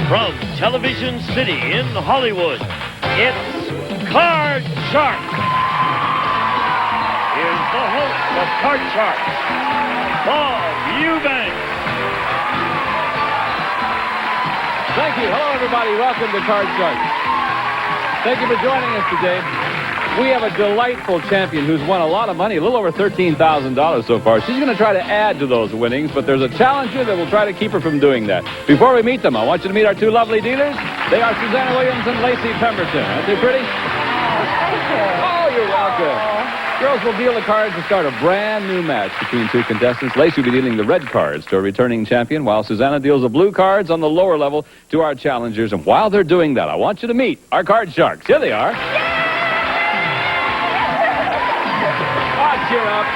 From Television City in Hollywood, it's Card Sharks. Here's the host of Card Sharks, Bob Eubanks. Thank you. Hello, everybody. Welcome to Card Sharks. Thank you for joining us today. We have a delightful champion who's won a lot of money, a little over $13,000 so far. She's going to try to add to those winnings, but there's a challenger that will try to keep her from doing that. Before we meet them, I want you to meet our two lovely dealers. They are Susanna Williams and Lacey Pemberton. Aren't they pretty? Thank you. Oh, you're welcome. Girls will deal the cards to start a brand new match between two contestants. Lacey will be dealing the red cards to a returning champion, while Susanna deals the blue cards on the lower level to our challengers. And while they're doing that, I want you to meet our Card Sharks. Here they are. Cheer up.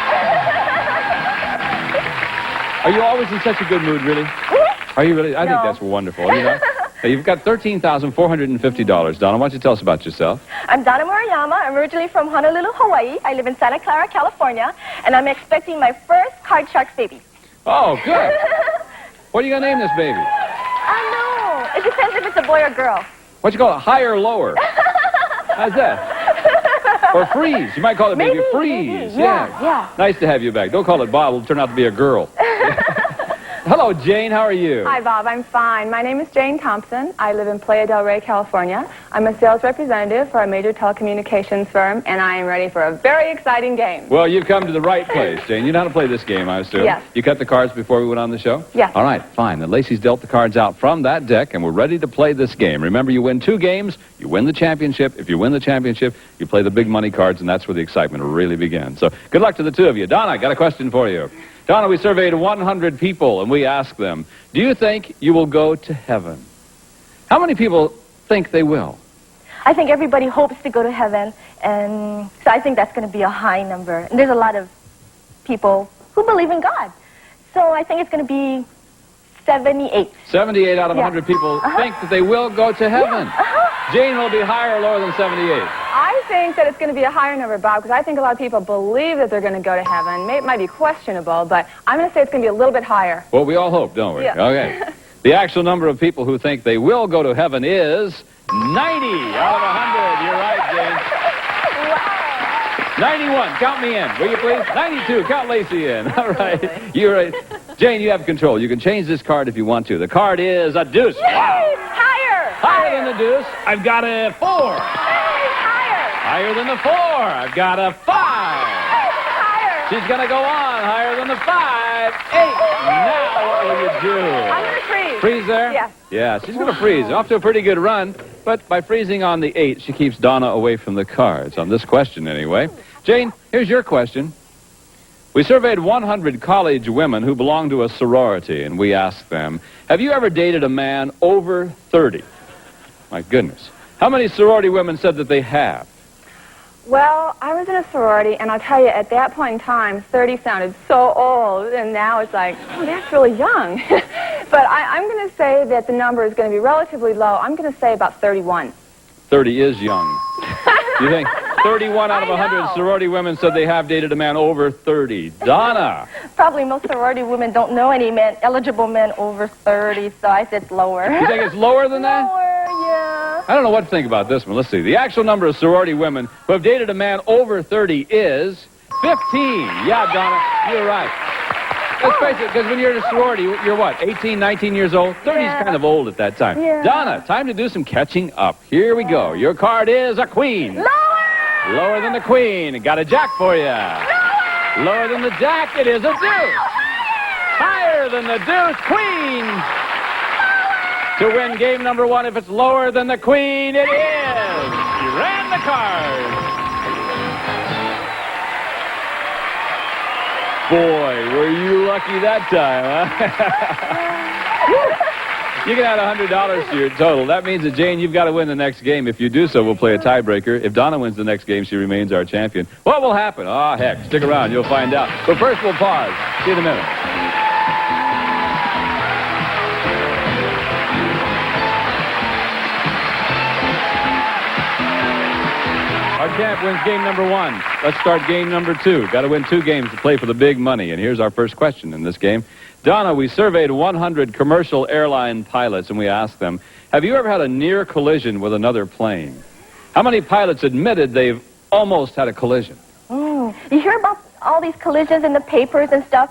Are you always in such a good mood, really? Are you really? I think that's wonderful. You know? You've got $13,450. Donna, why don't you tell us about yourself? I'm Donna Murayama. I'm originally from Honolulu, Hawaii. I live in Santa Clara, California, and I'm expecting my first Card Sharks baby. Oh, good. What are you going to name this baby? I know. It depends if it's a boy or girl. What you call it? High or lower? How's that? Or Freeze. You might call it maybe Freeze. Maybe. Yeah. Nice to have you back. Don't call it Bob. It'll turn out to be a girl. Hello, Jane. How are you? Hi, Bob. I'm fine. My name is Jane Thompson. I live in Playa del Rey, California. I'm a sales representative for a major telecommunications firm, and I am ready for a very exciting game. Well, you've come to the right place, Jane. You know how to play this game, I assume? Yes. You cut the cards before we went on the show? Yes. All right, fine. Then Lacey's dealt the cards out from that deck, and we're ready to play this game. Remember, you win 2 games, you win the championship. If you win the championship, you play the big money cards, and that's where the excitement really begins. So good luck to the two of you. Donna, I got a question for you. Donna, we surveyed 100 people, and we asked them, do you think you will go to heaven? How many people think they will? I think everybody hopes to go to heaven, and so I think that's going to be a high number. And there's a lot of people who believe in God. So I think it's going to be 78. 78 out of 100 people think that they will go to heaven. Jane, will it be higher or lower than 78? I think that it's going to be a higher number, Bob, because I think a lot of people believe that they're going to go to heaven. It might be questionable, but I'm going to say it's going to be a little bit higher. Well, we all hope, don't we? Yeah. Okay. The actual number of people who think they will go to heaven is 90 out of 100. You're right, Jane. Wow. 91. Count me in, will you please? 92. Count Lacey in. All right. You're right. Jane, you have control. You can change this card if you want to. The card is a deuce. Yay! Wow. Higher Than the deuce. I've got a 4. Higher than the 4. I've got a 5. Higher. She's going to go on. Higher than the 5. 8. Now what will you do? I'm going to freeze. Freeze there? Yeah. Yeah, she's going to freeze. Off to a pretty good run. But by freezing on the 8, she keeps Donna away from the cards. On this question, anyway. Jane, here's your question. We surveyed 100 college women who belong to a sorority, and we asked them, have you ever dated a man over 30? My goodness. How many sorority women said that they have? Well, I was in a sorority, and I'll tell you, at that point in time, 30 sounded so old, and now it's like, oh, that's really young. But I'm going to say that the number is going to be relatively low. I'm going to say about 31. 30 is young. You think? 31 out of 100 sorority women said they have dated a man over 30. Donna. Probably most sorority women don't know any men, eligible men over 30, so I said lower. You think it's lower than that? Lower, yeah. I don't know what to think about this one. Let's see. The actual number of sorority women who have dated a man over 30 is 15. Yeah, Donna, you're right. Let's face it, because when you're in a sorority, you're what, 18, 19 years old? 30 is kind of old at that time. Yeah. Donna, time to do some catching up. Here we go. Your card is a queen. Lower! Lower than the queen. Got a jack for you. Lower than the jack, it is a deuce. Higher than the deuce, queen. To win game number 1, if it's lower than the queen, it is. You ran the card. Boy, were you lucky that time, huh? You can add $100 to your total. That means that, Jane, you've got to win the next game. If you do so, we'll play a tiebreaker. If Donna wins the next game, she remains our champion. What will happen? Oh, heck. Stick around. You'll find out. But first, we'll pause. See you in a minute. Our champ wins game number 1. Let's start game number 2. Got to win 2 games to play for the big money. And here's our first question in this game. Donna, we surveyed 100 commercial airline pilots, and we asked them, have you ever had a near collision with another plane? How many pilots admitted they've almost had a collision? You hear about all these collisions in the papers and stuff.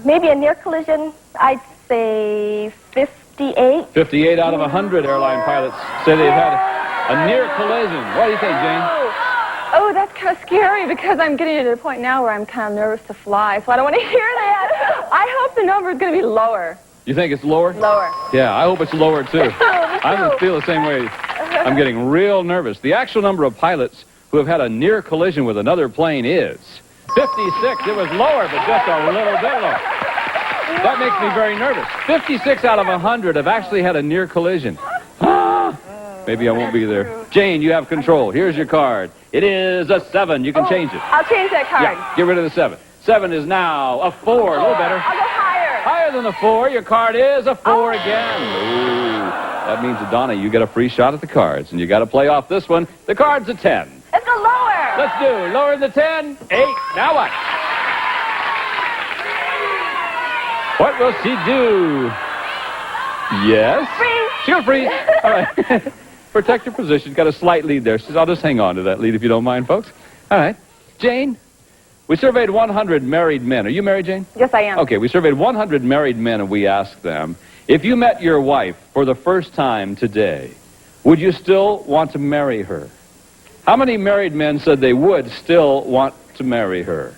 Maybe a near collision, I'd say 58. 58 out of 100 airline pilots say they've had a near collision. What do you think, Jane? Oh, that's kind of scary because I'm getting to the point now where I'm kind of nervous to fly, so I don't want to hear that. I hope the number is going to be lower. You think it's lower? Lower. Yeah, I hope it's lower, too. I feel the same way. I'm getting real nervous. The actual number of pilots who have had a near collision with another plane is 56. It was lower, but just a little bit lower. That makes me very nervous. 56 out of 100 have actually had a near collision. Maybe I won't be there. Jane, you have control. Here's your card. It is a 7. You can change it. I'll change that card. Yeah, get rid of the 7. 7 is now a 4. A little better. I'll go higher. Higher than the 4. Your card is a 4 again. Ooh. That means that, Donna, you get a free shot at the cards, and you got to play off this one. The card's a 10. Let's go lower. Let's do lower than the 10. 8. Now what? What will she do? Yes. Freeze. She'll freeze. All right. Protect your position. Got a slight lead there. I'll just hang on to that lead if you don't mind, folks. All right. Jane, we surveyed 100 married men. Are you married, Jane? Yes, I am. Okay, we surveyed 100 married men, and we asked them, if you met your wife for the first time today, would you still want to marry her? How many married men said they would still want to marry her?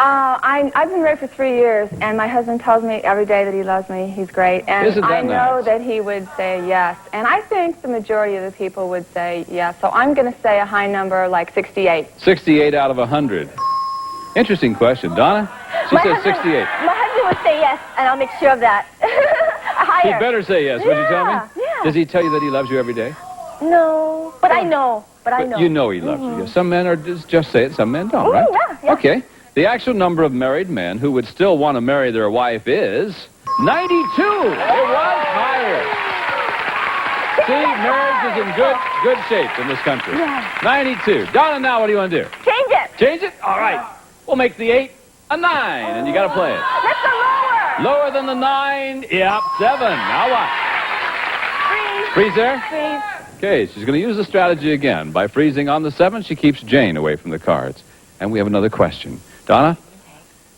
I've been married for 3 years, and my husband tells me every day that he loves me. He's great. And Isn't that I know nice? that he would say yes. And I think the majority of the people would say yes. So I'm going to say a high number, like 68. 68 out of 100. Interesting question. Donna? She said 68. My husband would say yes, and I'll make sure of that. He Higher. better say yes, would you tell me? Yeah. Does he tell you that he loves you every day? No, but I know. But I know. You know he loves you. Yes. Some men are just say it, some men don't, right? Yeah. Okay. The actual number of married men who would still want to marry their wife is 92. It was higher. See, marriage is in good shape in this country. Yeah. 92. Donna, now what do you want to do? Change it. Change it? All right. We'll make the 8 a 9, and you got to play it. Let's go lower. Lower than the 9. Yep, 7. Now what? Freeze. Freeze there? Freeze. Okay, she's going to use the strategy again. By freezing on the 7, she keeps Jane away from the cards. And we have another question. Donna?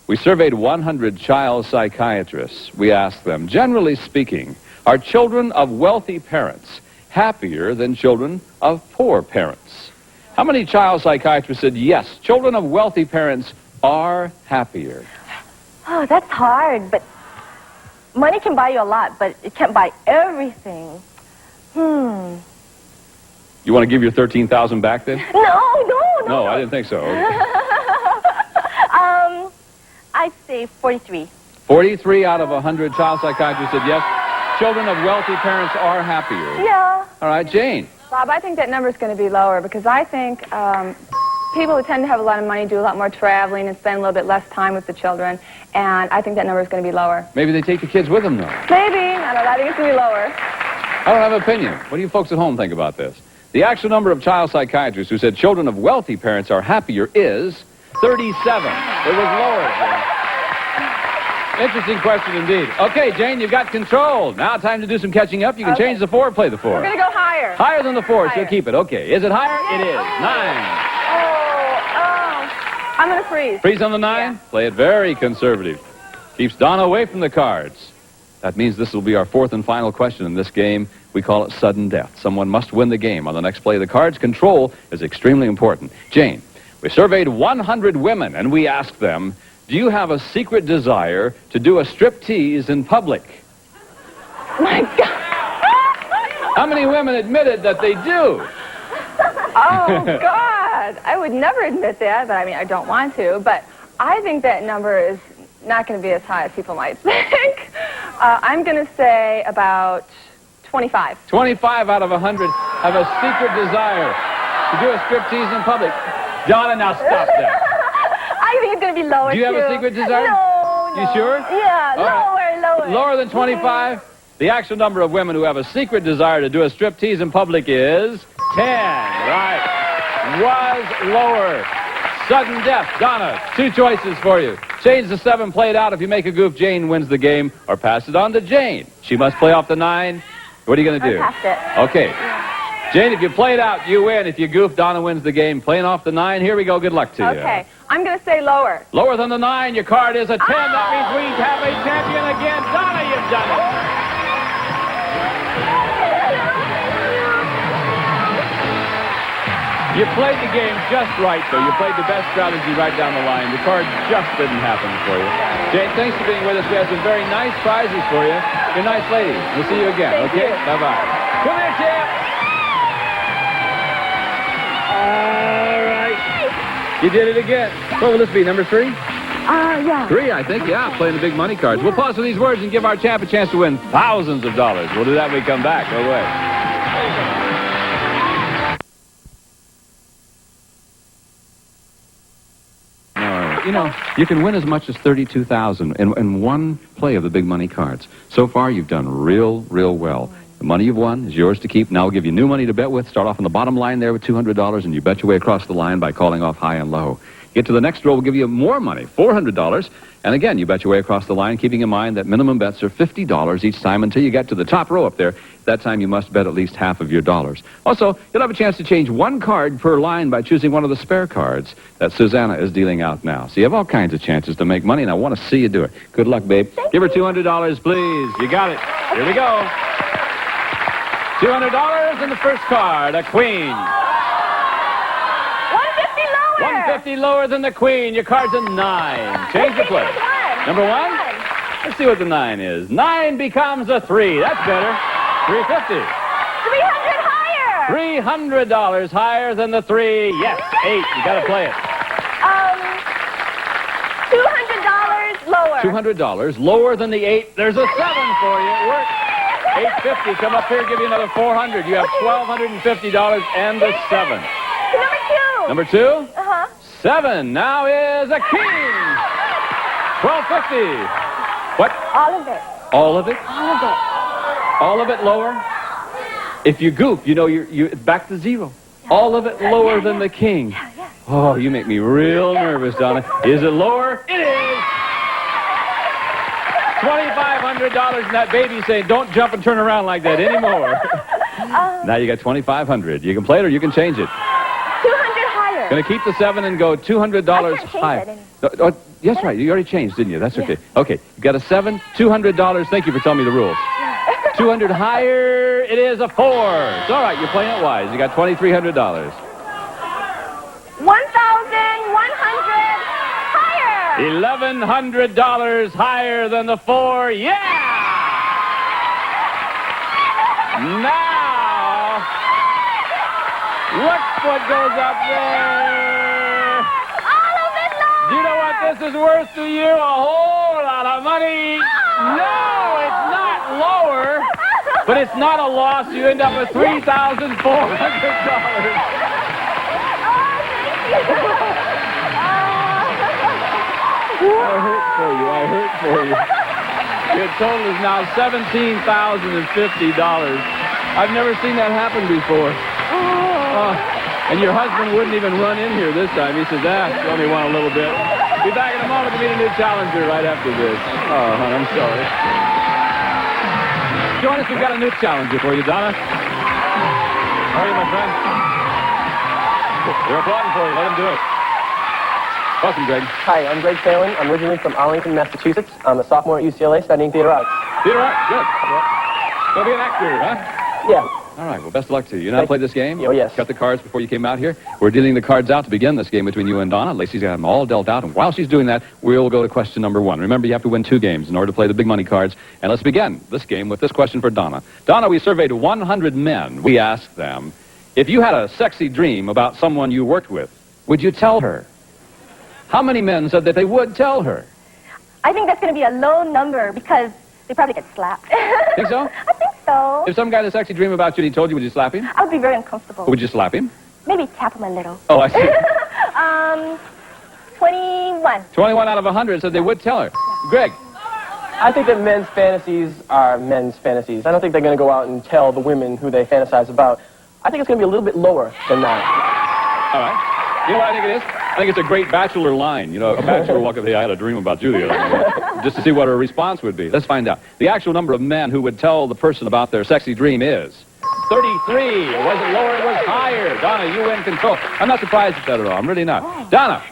We surveyed 100 child psychiatrists. We asked them, generally speaking, are children of wealthy parents happier than children of poor parents? How many child psychiatrists said, yes, children of wealthy parents are happier? Oh, that's hard, but money can buy you a lot, but it can't buy everything. You want to give your $13,000 back then? No, I didn't think so. I'd say 43. 43 out of 100 child psychiatrists said, yes, children of wealthy parents are happier. Yeah. All right, Jane. Bob, I think that number is going to be lower because I think people who tend to have a lot of money do a lot more traveling and spend a little bit less time with the children, and I think that number is going to be lower. Maybe they take the kids with them, though. Maybe. I don't know. I think it's going to be lower. I don't have an opinion. What do you folks at home think about this? The actual number of child psychiatrists who said children of wealthy parents are happier is 37. It was lower, Jane. Interesting question indeed. Okay, Jane, you've got control. Now time to do some catching up. You can change the 4, play the 4. We're going to go higher. Higher than the 4, she'll Higher. keep it. Okay, is it higher? It is. 9. I'm going to freeze. Freeze on the 9? Yeah. Play it very conservative. Keeps Donna away from the cards. That means this will be our 4th and final question in this game. We call it sudden death. Someone must win the game on the next play of the cards. Control is extremely important. Jane, we surveyed 100 women, and we asked them, do you have a secret desire to do a striptease in public? My God. How many women admitted that they do? Oh, God. I would never admit that, but I mean, I don't want to. But I think that number is not going to be as high as people might think. I'm going to say about 25. 25 out of 100 have a secret desire to do a striptease in public. Donna, now stop that. I think it's going to be lower, Do you have a secret desire? No. You sure? Yeah, All right. lower. Lower than 25? The actual number of women who have a secret desire to do a striptease in public is 10. Right. was lower. Sudden death. Donna, 2 choices for you. Change the 7, play it out. If you make a goof, Jane wins the game, or pass it on to Jane. She must play off the 9. What are you going to do? Pass it. Okay. Jane, if you play it out, you win. If you goof, Donna wins the game. Playing off the 9. Here we go. Good luck to you. Okay. I'm going to say lower. Lower than the 9. Your card is a 10. That means we have a champion again. Donna, you've done it. You played the game just right, though. You played the best strategy right down the line. The card just didn't happen for you. Jane, thanks for being with us. We have some very nice prizes for you. You're a nice lady. We'll see you again, Thank okay? you. Bye-bye. Come here, champ. All right. You did it again. What will this be, number 3? Yeah. 3, I think, yeah, playing the big money cards. We'll pause for these words and give our champ a chance to win thousands of dollars. We'll do that when we come back. Go away. You know, you can win as much as $32,000 in one play of the big money cards. So far, you've done real well. The money you've won is yours to keep. Now we'll give you new money to bet with. Start off on the bottom line there with $200, and you bet your way across the line by calling off high and low. Get to the next row, we'll give you more money, $400. And again, you bet your way across the line, keeping in mind that minimum bets are $50 each time until you get to the top row up there. That time you must bet at least half of your dollars. Also, you'll have a chance to change 1 card per line by choosing one of the spare cards that Susanna is dealing out now. So you have all kinds of chances to make money, and I want to see you do it. Good luck, babe. Give her $200, please. You got it. Here we go. $200 in the first card, a queen. 150 lower. 150 lower than the queen. Your card's a 9. Change the play. Number 1? Let's see what the 9 is. 9 becomes a 3. That's better. 350. 300 higher. $300 higher than the 3. Yes, 8. You got to play it. $200 lower. $200 lower than the 8. There's a 7 for you. It worked. 850. Come up here, give you another 400. You have $1,250 and a 7. Number 2. Number 2? Uh-huh. 7 now is a king. $1,250. What? All of it. All of it? All of it. All of it lower? If you goof, you know you're back to 0. All of it lower than the king. Oh, you make me real nervous, Donna. Is it lower? It is. $2,500, and that baby's saying, don't jump and turn around like that anymore. Now you got $2,500. You can play it or you can change it. 200 higher. Going to keep the 7 and go $200 higher. Yes, right. You already changed, didn't you? That's okay. Okay. You got a 7, $200. Thank you for telling me the rules. 200 higher. It is a 4. It's all right. You're playing it wise. You got $2,300. 1,100 higher. $1,100 higher than the 4. Yeah! Now, look what goes up there. All of it lower. Do you know what this is worth to you? A whole lot of money. No, it's not lower, but it's not a loss. You end up with $3,400. I hurt for you. Your total is now $17,050. I've never seen that happen before. And your husband wouldn't even run in here this time. He says, you only want a little bit. Be back in a moment to meet a new challenger right after this. Oh, hon, I'm sorry. Join us. We've got a new challenger for you, Donna. How are you, my friend? They're applauding for you. Let him do it. Welcome, Greg. Hi, I'm Greg Phelan. I'm originally from Arlington, Massachusetts. I'm a sophomore at UCLA studying theater arts. Theater arts? Good. Go be an actor, huh? Yeah. All right, well, best of luck to you. You know how to play this game? Oh, yes. Cut the cards before you came out here. We're dealing the cards out to begin this game between you and Donna. Lacey's got them all dealt out, and while she's doing that, we'll go to question number 1. Remember, you have to win 2 games in order to play the big money cards. And let's begin this game with this question for Donna. Donna, we surveyed 100 men. We asked them, if you had a sexy dream about someone you worked with, would you tell her? How many men said that they would tell her? I think that's going to be a low number because they probably get slapped. Think so? I think so. If some guy had a sexy dream about you and he told you, would you slap him? I would be very uncomfortable. Would you slap him? Maybe tap him a little. Oh, I see. 21. 21 out of 100 said they would tell her. Greg? I think that men's fantasies are men's fantasies. I don't think they're going to go out and tell the women who they fantasize about. I think it's going to be a little bit lower than that. All right. You know what I think it is? I think it's a great bachelor line. You know, a bachelor walk up, hey, I had a dream about Julia. Just to see what her response would be. Let's find out. The actual number of men who would tell the person about their sexy dream is 33. It wasn't lower, it was higher. Donna, you win control. I'm not surprised at that at all. I'm really not. Donna,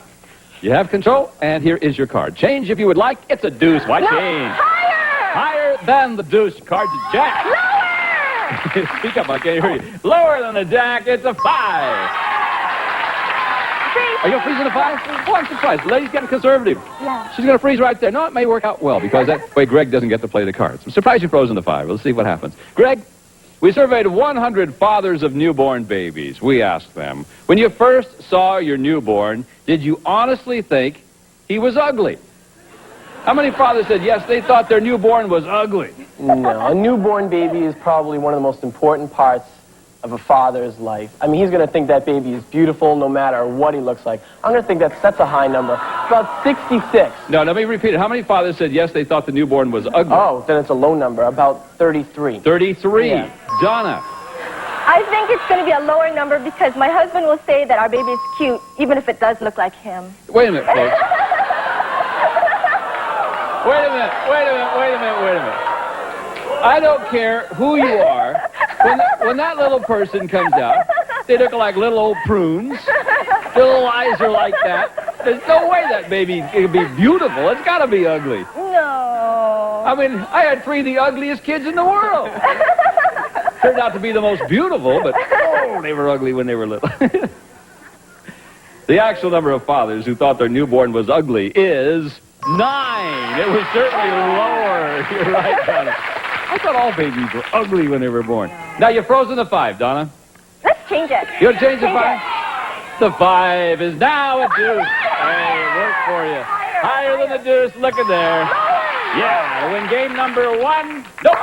you have control, and here is your card. Change if you would like. It's a deuce. Why change? Higher! Higher than the deuce. Card's a jack. Lower! Speak up, I can't hear you. Lower than the jack, it's a 5. Are you freezing a 5? Oh, I'm surprised. The lady's getting conservative. Yeah. She's going to freeze right there. No, it may work out well, because that way Greg doesn't get to play the cards. I'm surprised you froze in the 5. Let's see what happens. Greg, we surveyed 100 fathers of newborn babies. We asked them, when you first saw your newborn, did you honestly think he was ugly? How many fathers said, yes, they thought their newborn was ugly? No, a newborn baby is probably one of the most important parts of a father's life. I mean, he's going to think that baby is beautiful no matter what he looks like. I'm going to think that's a high number. About 66. No, let me repeat it. How many fathers said, yes, they thought the newborn was ugly? Oh, then it's a low number, about 33. 33. Yeah. Donna. I think it's going to be a lower number because my husband will say that our baby is cute, even if it does look like him. Wait a minute, folks. Wait a minute. I don't care who you are. When that little person comes out, they look like little old prunes. Their little eyes are like that. There's no way that baby can be beautiful. It's got to be ugly. No. I mean, I had 3 of the ugliest kids in the world. Turned out to be the most beautiful, but oh, they were ugly when they were little. The actual number of fathers who thought their newborn was ugly is 9. It was certainly lower. You're right, Donna. I thought all babies were ugly when they were born. Now, you're frozen the 5, Donna. Let's change it. You want to change the 5? it. The 5 is now a deuce. Hey, it worked for you. Higher than the deuce. Look at there. Yeah, to win game number 1. Nope.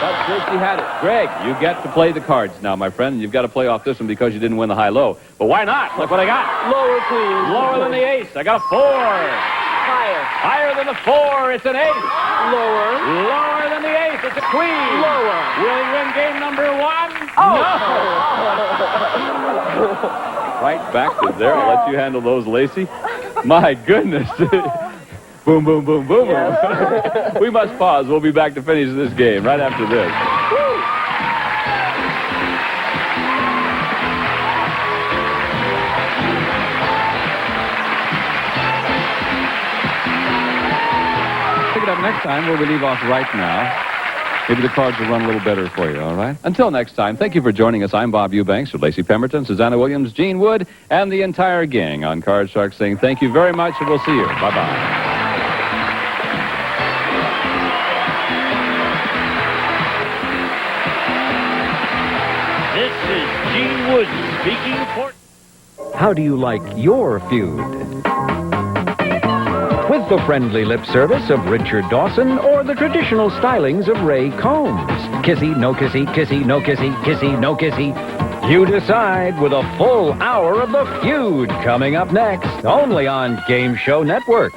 But Christy had it. Greg, you get to play the cards now, my friend. You've got to play off this one because you didn't win the high-low. But why not? Look what I got. Lower, please. Lower than the ace. I got a 4. Higher. Higher than the 4. It's an ace. Lower. Lower than the ace. It's a queen. Lower. Will he win game number 1? Oh. No. Right back to there. I'll let you handle those, Lacey. My goodness. Boom, boom, boom, boom, boom. We must pause. We'll be back to finish this game right after this. Pick it up next time where we leave off right now. Maybe the cards will run a little better for you, all right? Until next time, thank you for joining us. I'm Bob Eubanks with Lacey Pemberton, Susanna Williams, Gene Wood, and the entire gang on Card Shark saying thank you very much, and we'll see you. Bye-bye. This is Gene Wood speaking for... How do you like your feud? With the friendly lip service of Richard Dawson or the traditional stylings of Ray Combs? Kissy, no kissy, kissy, no kissy, kissy, no kissy. You decide with a full hour of The Feud coming up next, only on Game Show Network.